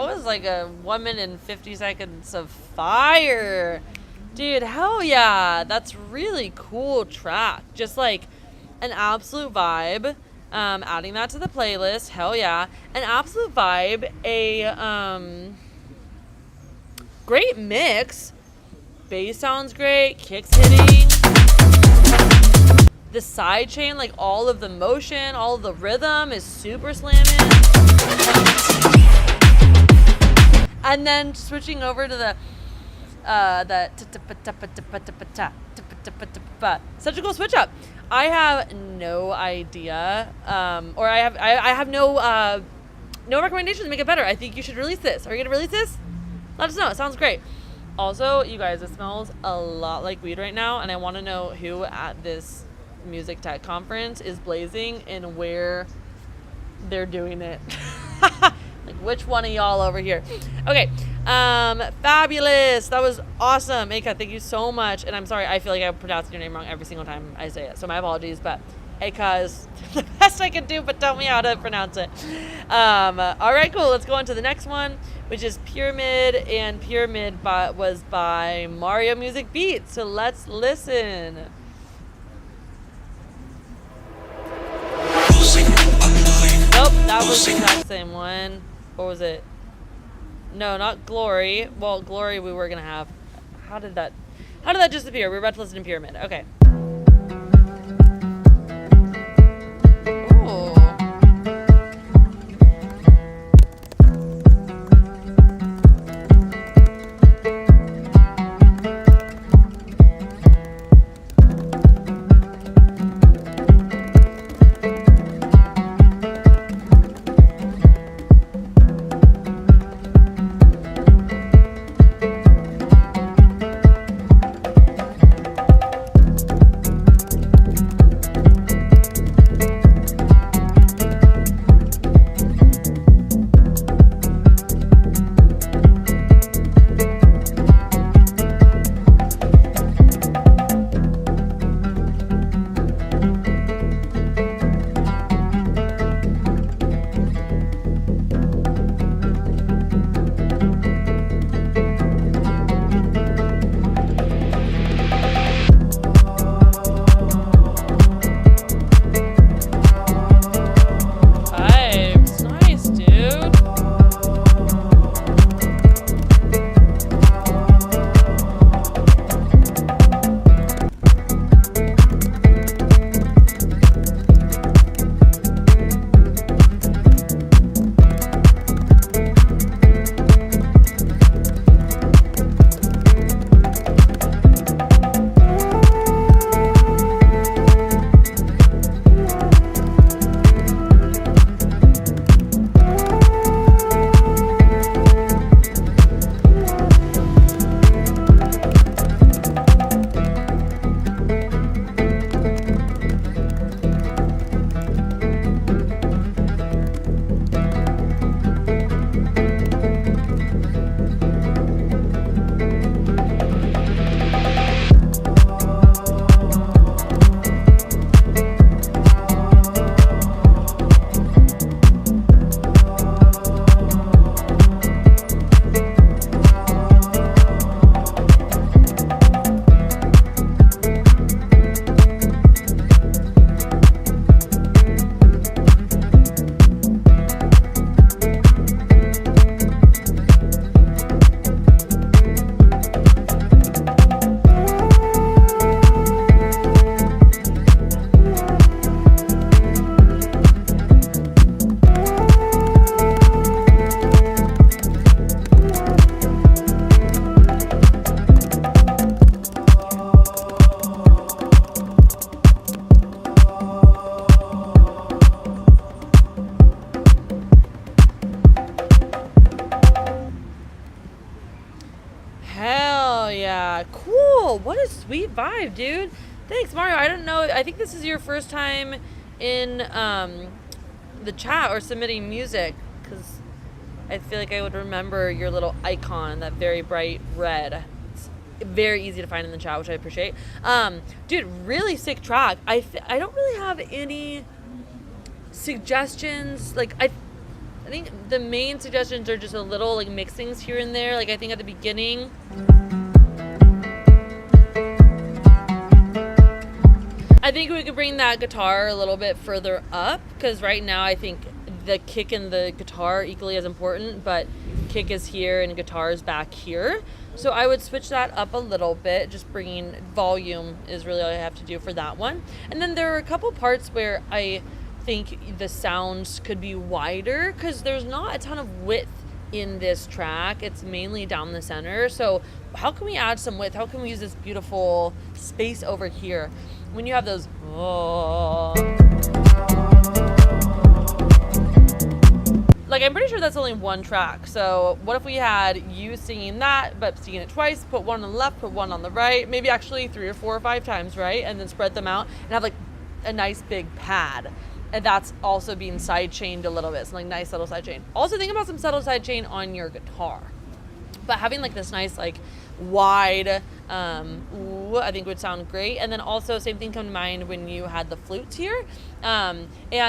that was like a 1 minute and 50 seconds of fire. Dude, hell yeah. That's really cool track. Just like an absolute vibe. Adding that to the playlist. Hell yeah. An absolute vibe. A great mix. Bass sounds great. Kicks hitting. The side chain, like all of the motion, all of the rhythm is super slamming. And then switching over to the such a cool switch up. I have no idea, or I have no recommendations to make it better. I think you should release this. Are you gonna release this? Let us know. It sounds great. Also, you guys, it smells a lot like weed right now, and I want to know who at this music tech conference is blazing and where they're doing it. Like which one of y'all over here? Okay. Fabulous. That was awesome. Aka, thank you so much. And I'm sorry, I feel like I pronounce your name wrong every single time I say it. So my apologies, but Aka is the best I can do, but tell me how to pronounce it. All right, cool. Let's go on to the next one, which is Pyramid, and Pyramid was by Mario Music Beats. So let's listen. Nope, that was the exact same one. What was it? No, not Glory. Well, Glory we were gonna have. How did that disappear? We were about to listen to Pyramid. Okay. Ooh. Cool. What a sweet vibe, dude. Thanks, Mario. I don't know. I think this is your first time in the chat or submitting music, because I feel like I would remember your little icon, that very bright red. It's very easy to find in the chat, which I appreciate. Dude, really sick track. I don't really have any suggestions. Like, I think the main suggestions are just a little like mixings here and there. Like I think at the beginning, I think we could bring that guitar a little bit further up, because right now I think the kick and the guitar are equally as important, but kick is here and guitar is back here. So I would switch that up a little bit. Just bringing volume is really all I have to do for that one. And then there are a couple parts where I think the sounds could be wider, because there's not a ton of width in this track. It's mainly down the center. So how can we add some width? How can we use this beautiful space over here when you have those like, I'm pretty sure that's only one track. So what if we had you singing that, but singing it twice, put one on the left, put one on the right, maybe actually 3 or 4 or 5 times, right? And then spread them out and have like a nice big pad. And that's also being side chained a little bit. So like nice subtle side chain. Also think about some subtle side chain on your guitar. But having like this nice like wide, I think would sound great. And then also same thing come to mind when you had the flutes here. And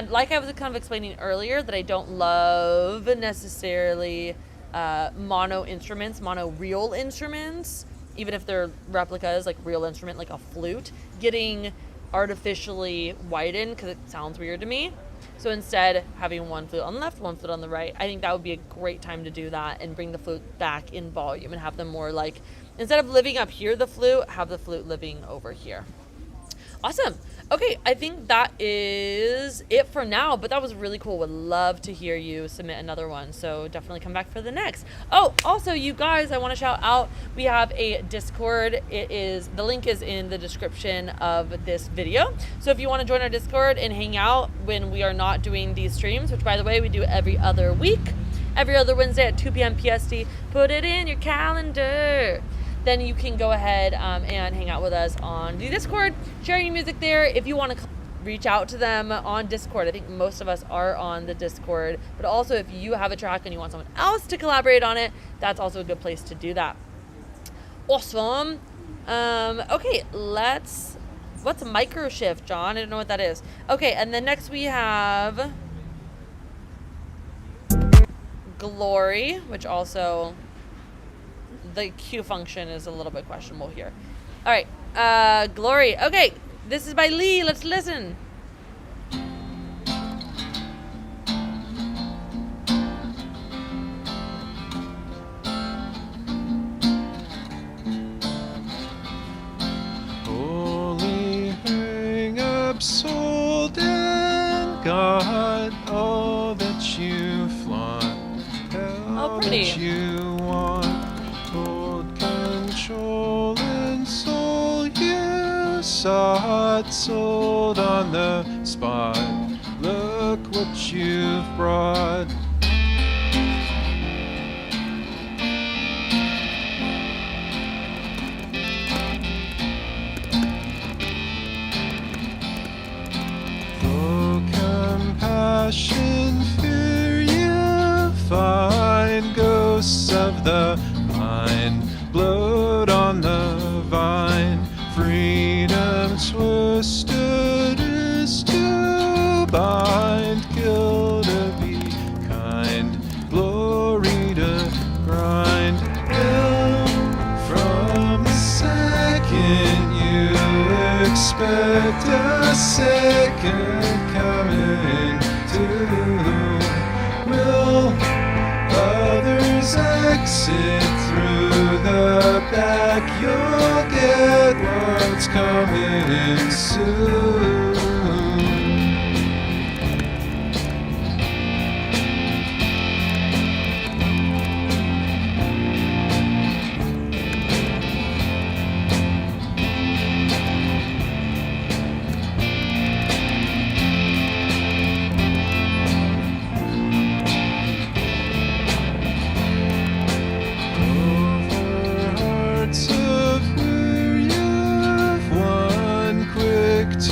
like I was kind of explaining earlier, that I don't love necessarily mono instruments, mono real instruments, even if they're replicas, like real instrument, like a flute, getting artificially widened because it sounds weird to me. So instead, having one flute on the left, one flute on the right, I think that would be a great time to do that and bring the flute back in volume and have them more like, instead of living up here, the flute, have the flute living over here. Awesome. Okay, I think that is it for now, but that was really cool. Would love to hear you submit another one, so definitely come back for the next. Oh, also, you guys, I want to shout out, we have a Discord. The link is in the description of this video. So if you want to join our Discord and hang out when we are not doing these streams, which by the way, we do every other week, every other Wednesday at 2 p.m. PST, put it in your calendar. Then you can go ahead and hang out with us on the Discord, sharing your music there. If you want to reach out to them on Discord, I think most of us are on the Discord, but also if you have a track and you want someone else to collaborate on it, that's also a good place to do that. Awesome. Okay, what's a micro shift, John? I don't know what that is. Okay, and then next we have Glory, which also, the Q function is a little bit questionable here. All right, Glory. Okay, this is by Lee. Let's listen. Holy hang up, sold and God, all that you flaunt, all pretty. that you want. Control and soul you sought, sold on the spot. Look what you've brought. Oh, compassion, fear you find, ghosts of the mind, blood on the vine, freedom twisted is to bind, kill to be kind, glory to grind. Ill from the second you expect a second coming to will others exit through the back, you'll get what's coming soon. To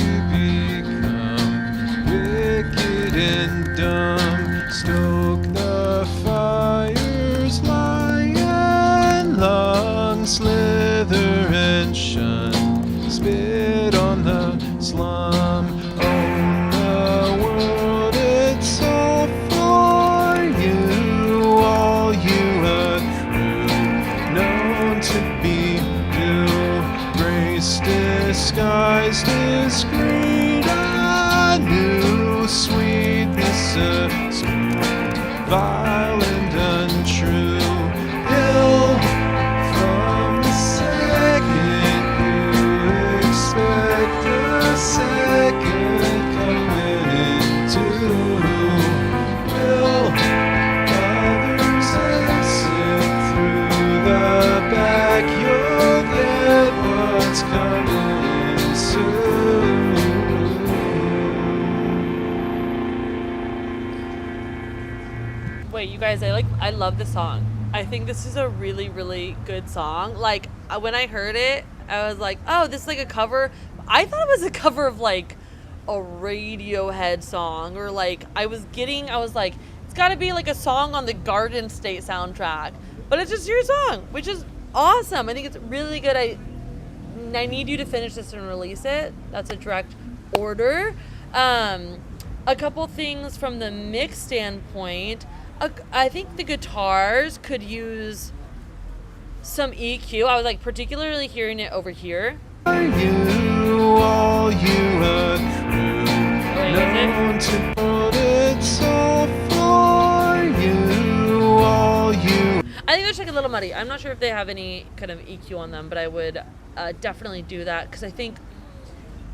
vile and untrue. Ill from the second you expect a second coming into. Will others exit through the back? You'll get what's coming soon. Wait, you guys, I love this song. I think this is a really, really good song. Like, when I heard it, I was like, oh, this is like a cover. I thought it was a cover of like a Radiohead song, or like I was like, it's got to be like a song on the Garden State soundtrack. But it's just your song, which is awesome. I think it's really good. I need you to finish this and release it. That's a direct order. A couple things from the mix standpoint. I think the guitars could use some EQ. I was like particularly hearing it over here. Are you all you accrue? Known to put it all for you, all you. I think they're just like a little muddy. I'm not sure if they have any kind of EQ on them, but I would definitely do that, because I think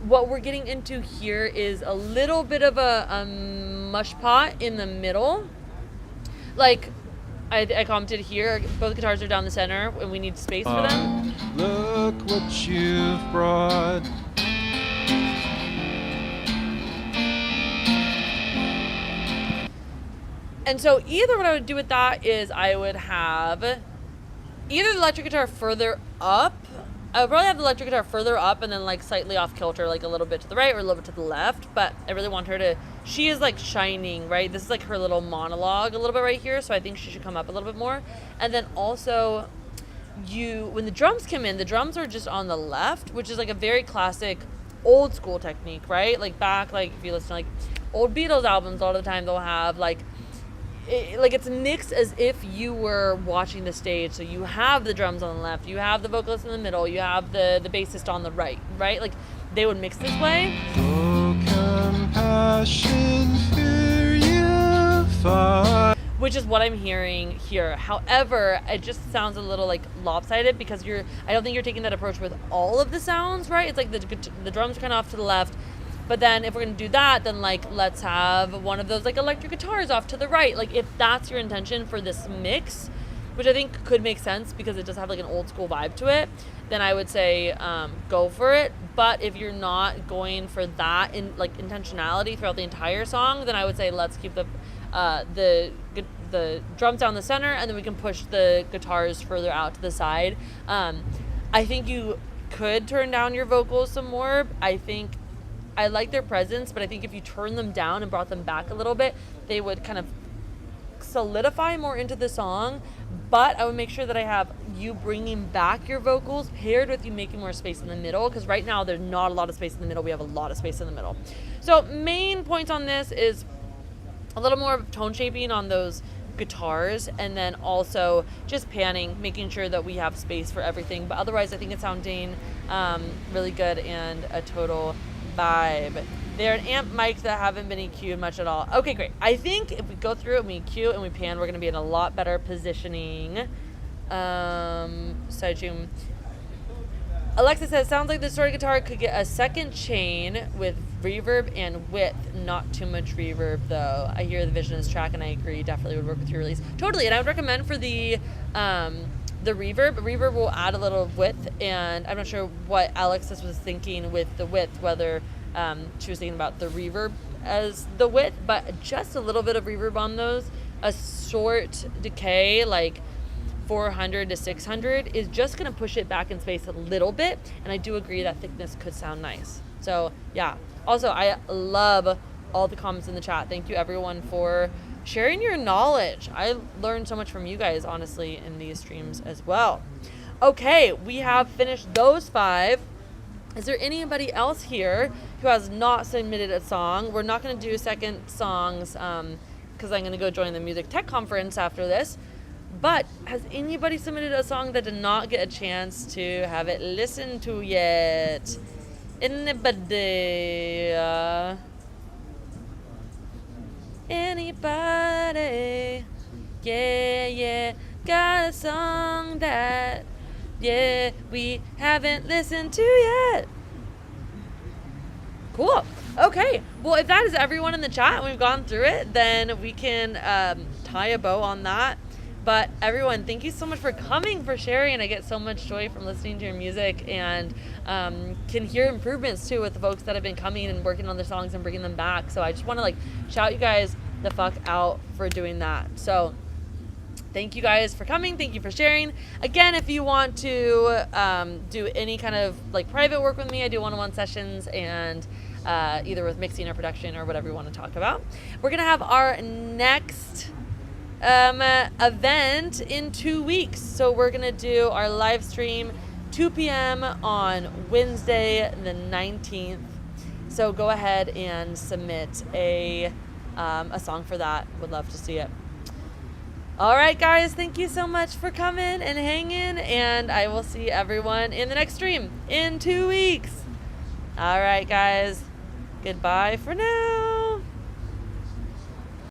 what we're getting into here is a little bit of a mush pot in the middle. Like, I commented here, both guitars are down the center and we need space for them. Look what you've brought. And so either what I would do with that is I would have either the electric guitar further up. I would probably have the electric guitar further up and then like slightly off kilter, like a little bit to the right or a little bit to the left. But I really want her to, she is like shining, right? This is like her little monologue a little bit right here. So I think she should come up a little bit more. And then also when the drums come in, the drums are just on the left, which is like a very classic old school technique, right? Like back, like if you listen to like old Beatles albums, a lot of the time they'll have like it's mixed as if you were watching the stage. So you have the drums on the left, you have the vocalist in the middle, you have the bassist on the right? Like they would mix this way. Oh, compassion, fear you find. Which is what I'm hearing here. However, it just sounds a little like lopsided because I don't think you're taking that approach with all of the sounds, right? It's like the drums kind of off to the left. But then if we're going to do that, then like let's have one of those like electric guitars off to the right. Like if that's your intention for this mix, which I think could make sense because it does have like an old school vibe to it, then I would say go for it. But if you're not going for that in like intentionality throughout the entire song, then I would say let's keep the drums down the center, and then we can push the guitars further out to the side. I think you could turn down your vocals some more. I like their presence, but I think if you turn them down and brought them back a little bit, they would kind of solidify more into the song. But I would make sure that I have you bringing back your vocals paired with you making more space in the middle, because right now there's not a lot of space in the middle. We have a lot of space in the middle. So main points on this is a little more tone shaping on those guitars, and then also just panning, making sure that we have space for everything. But otherwise, I think it's sounding really good and a total vibe. They're an amp mic that haven't been EQ'd much at all. Okay, great. I think if we go through it and we EQ and we pan, we're going to be in a lot better positioning. Side zoom. Alexa says, sounds like the distorted guitar could get a second chain with reverb and width. Not too much reverb, though. I hear the vision is track, and I agree. Definitely would work with your release. Totally, and I would recommend for the reverb. Reverb will add a little width, and I'm not sure what Alexis was thinking with the width, whether she was thinking about the reverb as the width, but just a little bit of reverb on those. A short decay, like 400 to 600, is just going to push it back in space a little bit, and I do agree that thickness could sound nice. So yeah. Also, I love all the comments in the chat. Thank you everyone for sharing your knowledge. I learned so much from you guys, honestly, in these streams as well. Okay, we have finished those 5. Is there anybody else here who has not submitted a song? We're not going to do second songs because I'm going to go join the Music Tech Conference after this. But has anybody submitted a song that did not get a chance to have it listened to yet? Anybody? Yeah, got a song that, yeah, we haven't listened to yet. Cool. Okay. Well, if that is everyone in the chat and we've gone through it, then we can tie a bow on that. But everyone, thank you so much for coming, for sharing. I get so much joy from listening to your music, and can hear improvements too with the folks that have been coming and working on their songs and bringing them back. So I just want to shout you guys the fuck out for doing that. So thank you guys for coming. Thank you for sharing. Again, if you want to do any kind of private work with me, I do one-on-one sessions, and either with mixing or production or whatever you want to talk about. We're going to have our next event in 2 weeks. So we're going to do our live stream 2 p.m. on Wednesday the 19th. So go ahead and submit a song for that. Would love to see it. All right, guys, thank you so much for coming and hanging, and I will see everyone in the next stream in 2 weeks. All right, guys, goodbye for now.